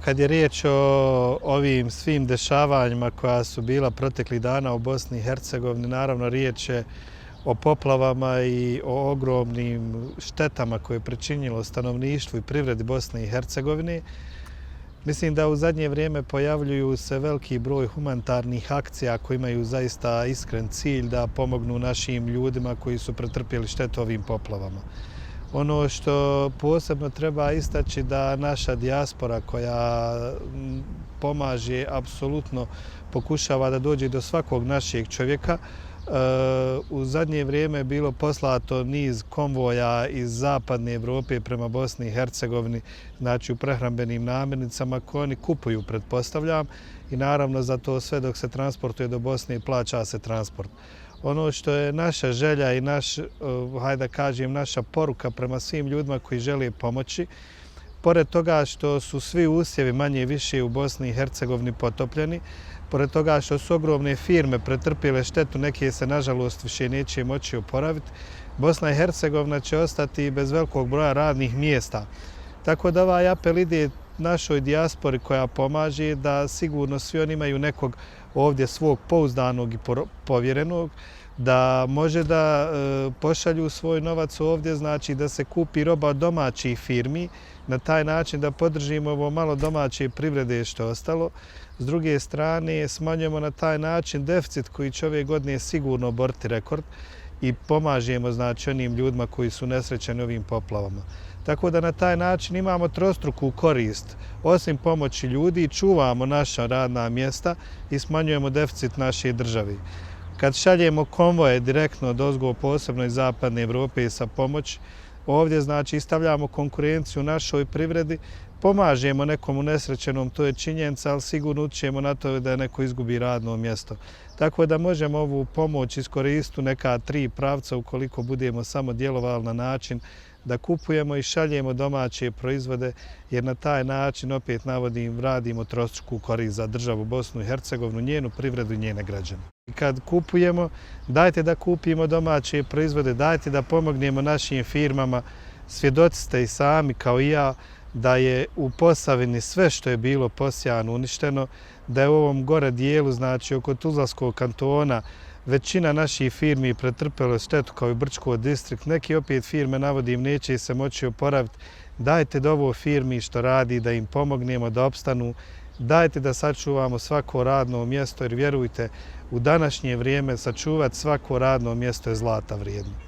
Kad je riječ o ovim svim dešavanjima koja su bila proteklih dana u Bosni i Hercegovini, naravno riječ je o poplavama i o ogromnim štetama koje je pričinilo stanovništvu i privredi Bosne i Hercegovine. Mislim da u zadnje vrijeme pojavljuju se veliki broj humanitarnih akcija koji imaju zaista iskren cilj da pomognu našim ljudima koji su pretrpjeli štetu ovim poplavama. Ono što posebno treba istaći da naša dijaspora koja pomaže, apsolutno pokušava da dođe do svakog našeg čovjeka. U zadnje vrijeme je bilo poslato niz konvoja iz zapadne Evrope prema Bosni i Hercegovini, znači u prehrambenim namirnicama koje oni kupuju, pretpostavljam, i naravno za to sve dok se transportuje do Bosne plaća se transport. Ono što je naša želja i naša poruka prema svim ljudima koji žele pomoći, pored toga što su svi usjevi manje više u Bosni i Hercegovini potopljeni, pored toga što su ogromne firme pretrpjele štetu, neke se nažalost više neće moći oporaviti, Bosna i Hercegovina će ostati bez velikog broja radnih mjesta. Tako da ovaj apel ide našoj dijaspori koja pomaže da sigurno svi oni imaju nekog ovdje svog pouzdanog i povjerenog, da može da pošalju svoj novac ovdje, znači da se kupi roba od domaćih firmi, na taj način da podržimo ovo malo domaće privrede što je ostalo. S druge strane, smanjujemo na taj način deficit koji će ove godine sigurno oboriti rekord i pomažemo znači onim ljudima koji su nesrećeni ovim poplavama. Tako da na taj način imamo trostruku korist. Osim pomoći ljudi, čuvamo naša radna mjesta i smanjujemo deficit naše države. Kad šaljemo konvoje direktno odozgo, posebno iz zapadne Evrope sa pomoć, ovdje znači stavljamo konkurenciju našoj privredi, pomažemo nekom unesrećenom, to je činjenica, ali sigurno utječemo na to da neko izgubi radno mjesto. Tako da možemo ovu pomoć iskoristiti u neka 3 pravca ukoliko budemo samo djelovali na način da kupujemo i šaljemo domaće proizvode, jer na taj način, opet navodim, radimo trostruku korist za državu Bosnu i Hercegovinu, njenu privredu i njene građane. Kad kupujemo, dajte da kupimo domaće proizvode, dajte da pomognemo našim firmama. Svjedoci ste i sami, kao i ja, da je u Posavini sve što je bilo posijano uništeno, da je u ovom gore dijelu, znači oko Tuzlanskog kantona, većina naših firmi pretrpjela štetu kao i Brčko distrikt. Neki opet firme, navodim, neće se moći oporaviti. Dajte da ovo firmi što radi, da im pomognemo da opstanu. Dajte da sačuvamo svako radno mjesto, jer vjerujte, u današnje vrijeme sačuvati svako radno mjesto je zlata vrijedno.